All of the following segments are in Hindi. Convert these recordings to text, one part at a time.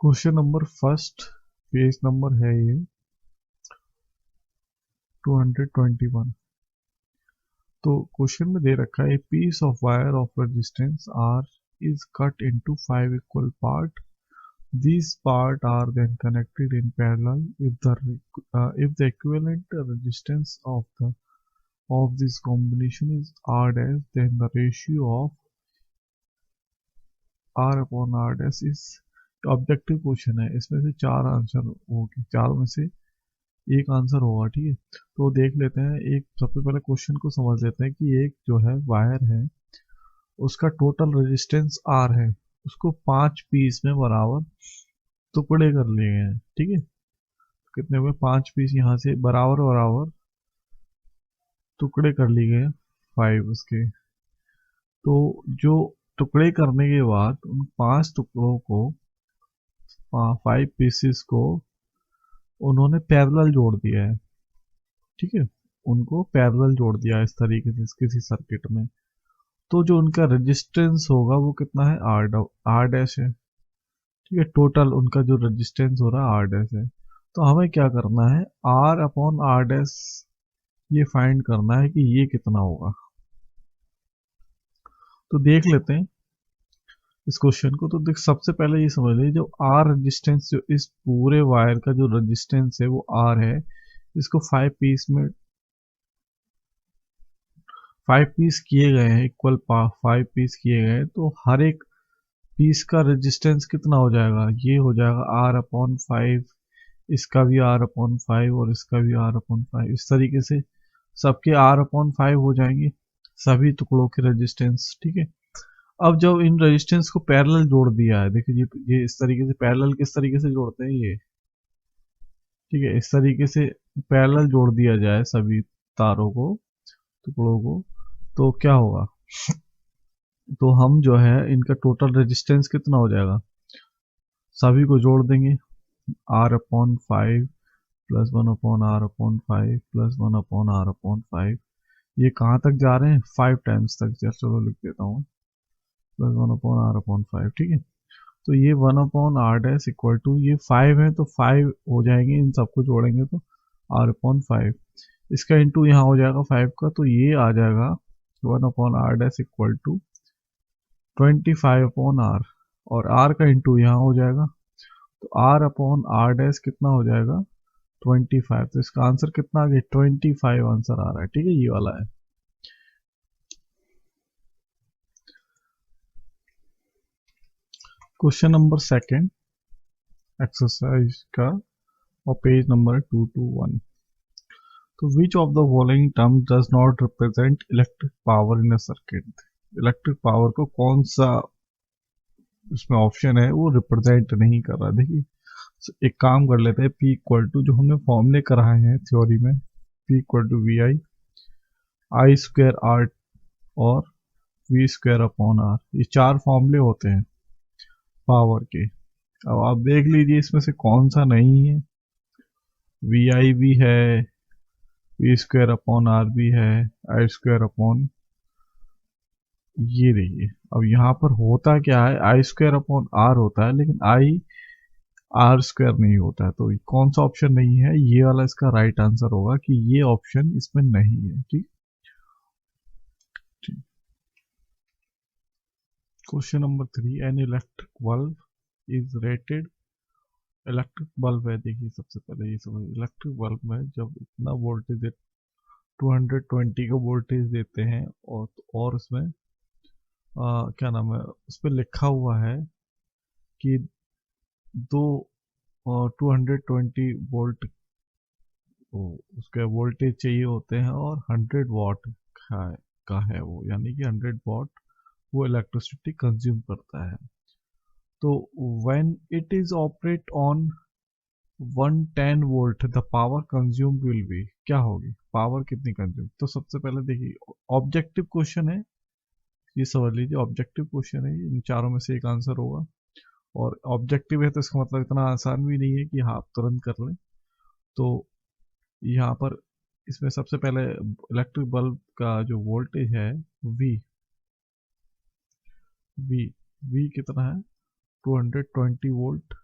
Question number first, page number है ये 221। तो क्वेश्चन में दे रखा है piece of wire of resistance R is cut into 5 equal part. These parts are then connected in parallel. If the equivalent resistance of this combination is R dash, then the ratio of R upon R dash is objective question है. इसमें से चार आंसर होंगे, चारों में से एक आंसर होगा. ठीक है, तो देख लेते हैं. एक सबसे पहले क्वेश्चन को समझ लेते हैं कि एक जो है वायर है उसका टोटल रेजिस्टेंस R है, उसको 5 पीस में बराबर टुकड़े कर लिए हैं. ठीक है, कितने हुए? 5 पीस यहाँ से बराबर बराबर टुकड़े कर लिए गए 5 उसके. तो जो टुकड़े करने के बाद उन 5 टुकड़ों को 5 पीसेस को उन्होंने पैरेलल जोड़ दिया है. ठीक है, उनको पैरेलल जोड़ दिया इस तरीके से किसी सर्किट में. तो जो उनका रेजिस्टेंस होगा वो कितना है? आर डैश है. ठीक है, टोटल उनका जो रेजिस्टेंस हो रहा है आर डैश है. तो हमें क्या करना है? आर अपॉन आर डैश ये फाइंड करना है कि ये कितना होगा. तो देख लेते हैं इस क्वेश्चन को. तो देख, सबसे पहले ये समझ लीजिए, जो आर रेजिस्टेंस, जो इस पूरे वायर का जो रेजिस्टेंस है वो आर है. इसको 5 पीस में 5 पीस किए गए हैं, इक्वल 5 पीस किए गए हैं. तो हर एक पीस का रेजिस्टेंस कितना हो जाएगा? ये हो जाएगा आर अपॉन 5, इसका भी आर अपॉन 5 और इसका भी आर अपॉन 5. इस तरीके से सबके आर अपॉन 5 हो जाएंगे, सभी टुकड़ों के रेजिस्टेंस. ठीक है, अब जब इन रेजिस्टेंस को पैरेलल जोड़ दिया है, देखिए ये इस तरीके से पैरेलल किस तरीके से जोड़ते हैं ये. ठीक है, इस तरीके से पैरेलल जोड़ दिया जाए सभी तारों को, टुकड़ों को, तो क्या होगा? तो हम जो है इनका टोटल रेजिस्टेंस कितना हो जाएगा? सभी को जोड़ देंगे, R upon 5 plus 1 upon R upon 5 plus 1 upon R upon 5. ये कहाँ तक जा रहे हैं? 5 टाइम्स तक. चलो लिख देता हूँ, प्लस 1 अपॉन आर अपॉन 5. ठीक है, तो ये 1 upon R dash equal to, ये 5 है तो 5 हो जाएंगे, इन सबको जोड़ेंगे तो आर अपॉन 5. इसका इंटू यहाँ हो जाएगा 5 का, तो ये आ जाएगा 1 upon R dash equal to 25 upon R, और आर का इंटू यहाँ हो जाएगा. तो आर अपॉन आर डैश कितना हो जाएगा? 25. तो इसका आंसर कितना आ गया? 25 आंसर आ रहा है. ठीक है, ये वाला है. क्वेश्चन नंबर सेकंड एक्सरसाइज का और पेज नंबर 221. तो which of the following term does not represent electric power in a circuit. Electric power को कौन सा इसमें ऑप्शन है वो रिप्रेजेंट नहीं कर रहा. देखिए, एक काम कर लेते हैं. P इक्वल टू, जो हमने फॉर्मूले कराए हैं थ्योरी में, P equal to V I square R और वी स्क्वायर अपॉन आर. ये 4 फॉर्मूले होते हैं पावर के. अब आप देख लीजिए इसमें से कौन सा नहीं है. वी आई भी है, वी स्क्वायर अपॉन आर भी है, आई स्क्वायर अपॉन, ये देखिए. अब यहाँ पर होता क्या है? आई स्क्वायर अपॉन आर होता है, लेकिन आई आर स्क्वायर नहीं होता है. तो कौन सा ऑप्शन नहीं है? ये वाला इसका राइट आंसर होगा कि ये ऑप्शन इसमें नहीं है. ठीक. Question number 3, an electric bulb is rated. Electric bulb है, देखिए सबसे पहले ये समझ, इलेक्ट्रिक बल्ब में जब इतना वोल्टेज 220 का वोल्टेज देते हैं, और उसमें क्या नाम है, उस पर लिखा हुआ है कि दो 220 वोल्ट उसके वोल्टेज चाहिए होते हैं, और 100 वाट का है वो, यानी कि 100 वाट वो इलेक्ट्रिसिटी कंज्यूम करता है. तो when it is operate on 110 volt the power consume will be, क्या होगी? पावर कितनी कंज्यूम? तो सबसे पहले देखिए, ऑब्जेक्टिव क्वेश्चन है, ये समझ लीजिए ऑब्जेक्टिव क्वेश्चन है. इन चारों में से एक आंसर होगा, और ऑब्जेक्टिव है तो इसका मतलब इतना आसान भी नहीं है कि हाँ आप तुरंत कर लें. तो यहाँ पर इसमें सबसे पहले इलेक्ट्रिक बल्ब का जो वोल्टेज है वी वी वी कितना है? 220 वोल्ट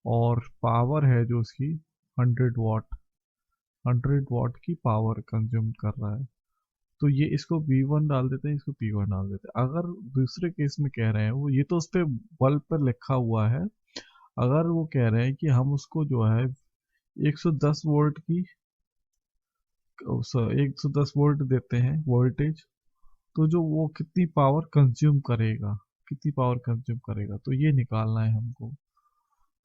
और पावर है जो उसकी 100 वाट की पावर कंज्यूम कर रहा है। तो ये इसको V1 डाल देते हैं, इसको P1 डाल देते हैं। अगर दूसरे केस में कह रहे हैं वो, ये तो उस पर बल्ब पर लिखा हुआ है, अगर वो कह रहे हैं कि हम उसको जो है 110 वोल्ट की 110 वोल्ट देते हैं वोल्टेज, तो जो वो कितनी पावर कंज्यूम करेगा, कितनी पावर कंज्यूम करेगा, तो ये निकालना है हमको।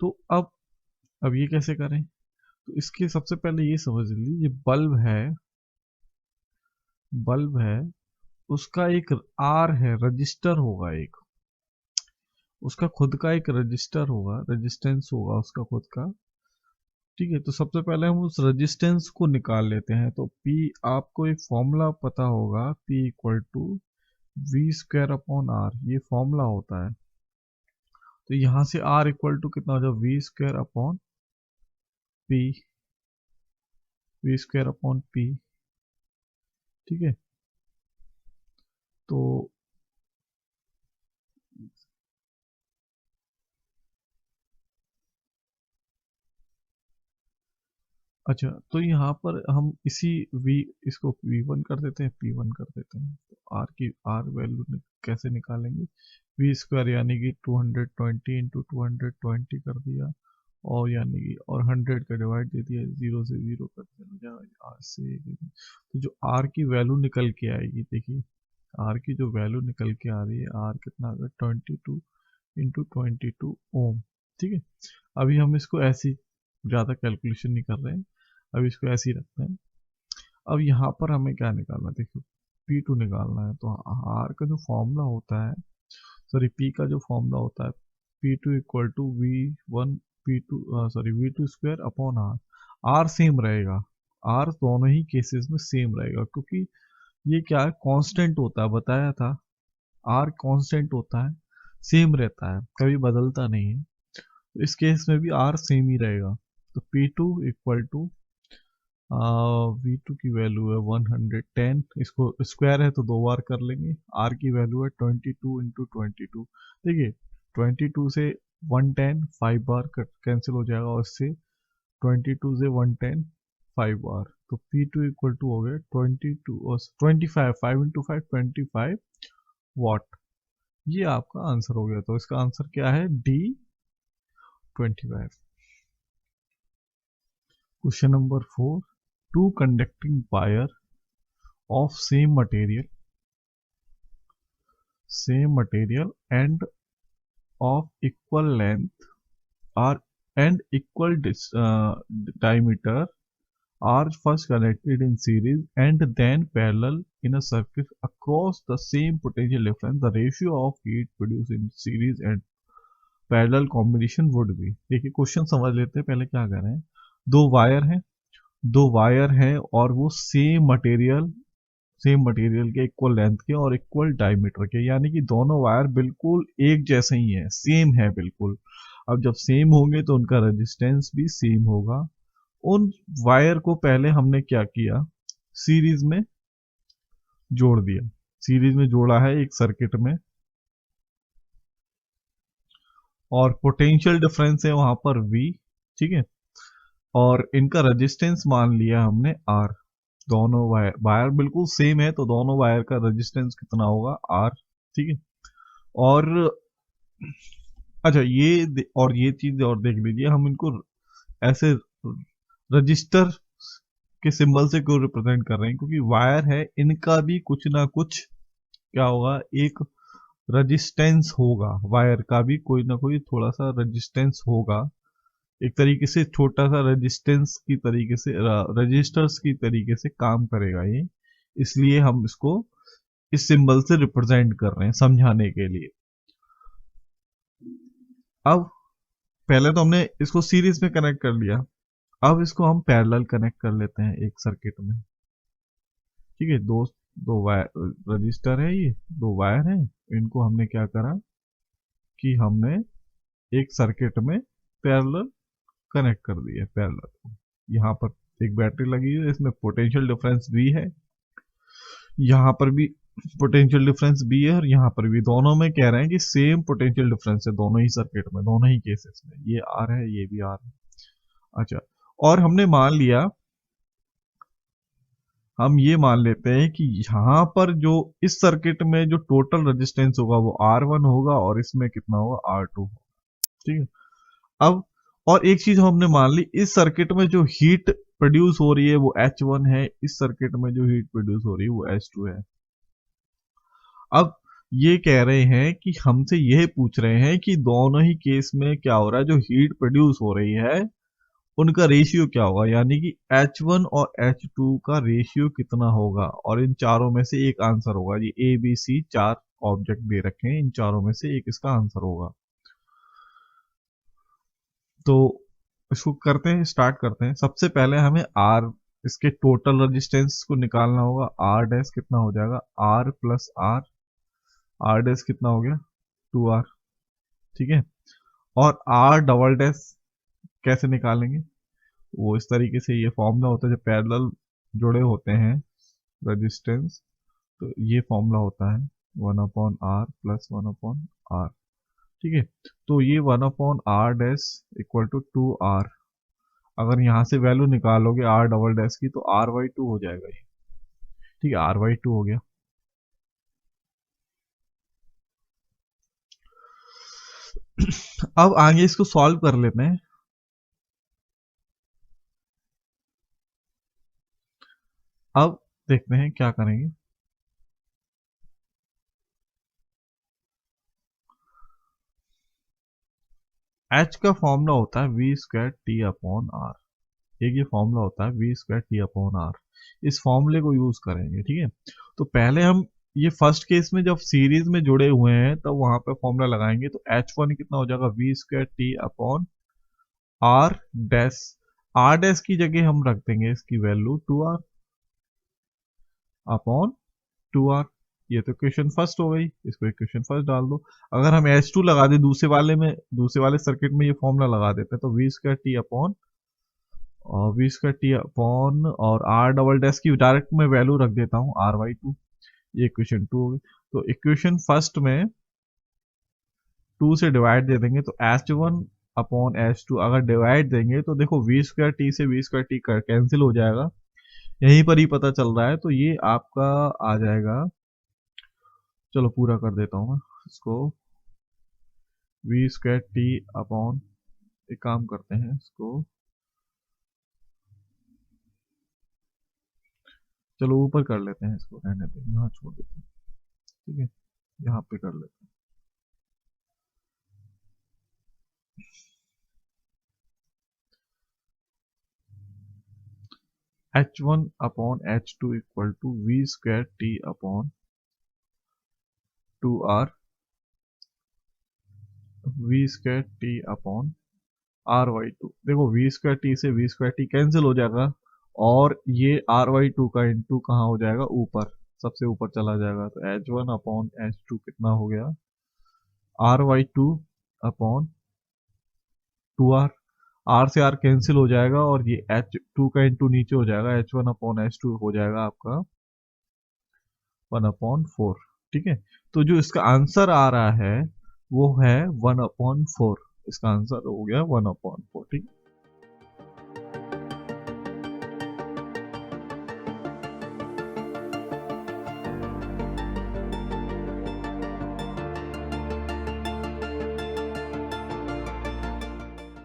तो अब ये कैसे करें? तो इसके सबसे पहले ये समझ लीजिए, ये बल्ब है, उसका एक आर है, रजिस्टर होगा एक, उसका खुद का एक रजिस्टर होगा, रेजिस्टेंस होगा उसका खुद का। ठीक है, तो सबसे पहले हम उस रेजिस्टेंस को निकाल लेते हैं। तो P, आपको एक फॉर्मूला पता होगा, P equal to V square upon R, ये फॉर्मूला होता है। तो यहां से R इक्वल टू कितना हो जाएगा, V square upon P, V square upon P. ठीक है, तो अच्छा, तो यहाँ पर हम इसी v, इसको v1 कर देते हैं, p1 कर देते हैं। तो r वैल्यू कैसे निकालेंगे? वी स्क्वायर यानी कि 220 इंटू 220 कर दिया, और यानी कि और 100 का डिवाइड दे दिया, 0 से 0 कर दिया, r से। तो जो r की वैल्यू निकल के आएगी, देखिए r की जो वैल्यू निकल के आ रही है, r कितना आ गया, 22 इंटू 22 ओम। ठीक है, अभी हम इसको ऐसी ज़्यादा कैलकुलेशन नहीं कर रहे हैं, अब इसको ऐसे ही रखते हैं। अब यहाँ पर हमें क्या निकालना है, देखिए P2 निकालना है। तो R का जो फॉर्मूला होता है, सॉरी P का जो फॉर्मूला होता है, P2 equal to V1 V2 square upon R। R same रहेगा, R दोनों ही केसेस में सेम रहेगा, क्योंकि ये क्या है, कांस्टेंट होता है, बताया था। R कांस्टेंट होता है, सेम रहता है, कभी बदलता नहीं है। तो इस केस में भी R सेम ही रहेगा। तो P2 इक्वल टू V2 की वैल्यू है 110, इसको स्क्वायर है तो 2 बार कर लेंगे। R की वैल्यू है 22 इंटू 22। देखिए 22 से 110 5 बार कैंसिल हो जाएगा, और इससे 22 से 110 5 बार। तो P2 इक्वल टू हो गया 22 और 25, 5 इंटू 5 25 वाट। ये आपका आंसर हो गया। तो इसका आंसर क्या है, D 25। Question number 4, two conducting wire of same material and of equal length are and equal diameter are first connected in series and then parallel in a circuit across the same potential difference. The ratio of heat produced in series and parallel combination would be। देखिए क्वेश्चन समझ लेते हैं, पहले क्या कर रहे हैं। दो वायर हैं और वो सेम मटेरियल के, इक्वल लेंथ के और इक्वल डायमीटर के, यानी कि दोनों वायर बिल्कुल एक जैसे ही है, सेम है बिल्कुल। अब जब सेम होंगे तो उनका रेजिस्टेंस भी सेम होगा। उन वायर को पहले हमने क्या किया, सीरीज में जोड़ दिया, सीरीज में जोड़ा है एक सर्किट में, और पोटेंशियल डिफरेंस है वहां पर V। ठीक है, और इनका रेजिस्टेंस मान लिया हमने R। दोनों वायर बिल्कुल सेम है, तो दोनों वायर का रेजिस्टेंस कितना होगा, R। ठीक है, और अच्छा ये चीज और देख लीजिए, हम इनको ऐसे रजिस्टर के सिंबल से क्यों रिप्रेजेंट कर रहे हैं, क्योंकि वायर है, इनका भी कुछ ना कुछ क्या होगा, एक रेजिस्टेंस होगा, वायर का भी कोई ना कोई थोड़ा सा रेजिस्टेंस होगा, एक तरीके से छोटा सा रेजिस्टेंस की तरीके से, रजिस्टर्स की तरीके से काम करेगा ये, इसलिए हम इसको इस सिंबल से रिप्रेजेंट कर रहे हैं समझाने के लिए। अब पहले तो हमने इसको सीरीज में कनेक्ट कर लिया, अब इसको हम पैरेलल कनेक्ट कर लेते हैं एक सर्किट में। ठीक है, दो वायर रजिस्टर है, ये दो वायर है, इनको हमने क्या करा कि हमने एक सर्किट में पैरेलल कनेक्ट कर दिया, पैरेलल। यहाँ पर एक बैटरी लगी है, इसमें पोटेंशियल डिफरेंस V है, यहाँ पर भी पोटेंशियल डिफरेंस बी है और यहाँ पर भी दोनों में कह रहे हैं कि सेम पोटेंशियल डिफरेंस है दोनों ही सर्किट में, दोनों ही केसेस में, ये आर है ये भी आर है। अच्छा, और हमने मान लिया, हम ये मान लेते हैं कि यहाँ पर जो इस सर्किट में जो टोटल रेजिस्टेंस होगा वो R1 होगा और इसमें कितना होगा R2 होगा। ठीक है, अब और एक चीज हमने मान ली, इस सर्किट में जो हीट प्रोड्यूस हो रही है वो H1 है, इस सर्किट में जो हीट प्रोड्यूस हो रही है वो H2 है। अब ये कह रहे हैं कि हमसे यह पूछ रहे हैं कि दोनों ही केस में क्या हो रहा है, जो हीट प्रोड्यूस हो रही है उनका रेशियो क्या होगा, यानी कि H1 और H2 का रेशियो कितना होगा, और इन चारों में से एक आंसर होगा। ये A B C चार ऑब्जेक्ट दे रखे हैं, इन चारों में से एक इसका आंसर होगा। तो इसको करते हैं, स्टार्ट करते हैं। सबसे पहले हमें R, इसके टोटल रेजिस्टेंस को निकालना होगा। R डैश कितना हो जाएगा, R प्लस R डैश कितना हो गया 2R। ठीक है, और R डबल डैश कैसे निकालेंगे, वो इस तरीके से, ये फॉर्मूला होता है जब पैरेलल जुड़े होते हैं रेजिस्टेंस, तो ये फॉर्मूला होता है 1/R प्लस 1/R। ठीक है, तो ये 1/R dash equal to 2R। अगर यहाँ से वैल्यू निकालोगे R डबल डैश की तो R/2 हो जाएगा ये। ठीक है, R/2 हो गया। अब आगे इसको सॉल्व कर लेते हैं। अब देखते हैं क्या करेंगे। H का फॉर्मूला होता है V²T/R। एक ये फॉर्मूला होता है V²T/R। इस फॉर्मूले को यूज करेंगे। ठीक है, तो पहले हम ये फर्स्ट केस में जब सीरीज में जुड़े हुए हैं तब वहां पे फॉर्मूला लगाएंगे, तो H1 कितना हो जाएगा V²T/R डैश। R डैश की जगह हम रख देंगे इसकी वैल्यू 2R अपॉन 2R। ये तो इक्वेशन फर्स्ट हो गई, इसको इक्वेशन फर्स्ट डाल दो। अगर हम H2 लगा दे दूसरे वाले में, दूसरे वाले सर्किट में ये फॉर्मूला लगा देते हैं, तो V²T अपॉन V²T अपॉन और R डबल डैश की डायरेक्ट में वैल्यू रख देता हूँ R/2। ये इक्वेशन 2 हो गई। तो इक्वेशन फर्स्ट में 2 से डिवाइड दे देंगे तो H1 अपॉन H2, अगर डिवाइड देंगे तो देखो V²T से V²T कैंसिल हो जाएगा, यहीं पर ही पता चल रहा है। तो ये आपका आ जाएगा, चलो पूरा कर देता हूँ मैं इसको, V²T अपॉन, एक काम करते हैं इसको, चलो ऊपर कर लेते हैं इसको, रहने दें, यहाँ छोड़ देते हैं। ठीक है, यहाँ पे कर लेते हैं। H1 upon H2 equal to V²T upon 2R V²T upon R/2। देखो V²T से V²T कैंसिल हो जाएगा और ये R/2 का इंटू कहाँ हो जाएगा, ऊपर, सबसे ऊपर चला जाएगा। तो H1 अपॉन H2 कितना हो गया, R/2 अपॉन 2R। R से R कैंसिल हो जाएगा और ये H2 का इंटू नीचे हो जाएगा, H1 अपॉन H2 हो जाएगा आपका 1/4। ठीक है, तो जो इसका आंसर आ रहा है वो है 1/4। इसका आंसर हो गया 1/4। ठीक है।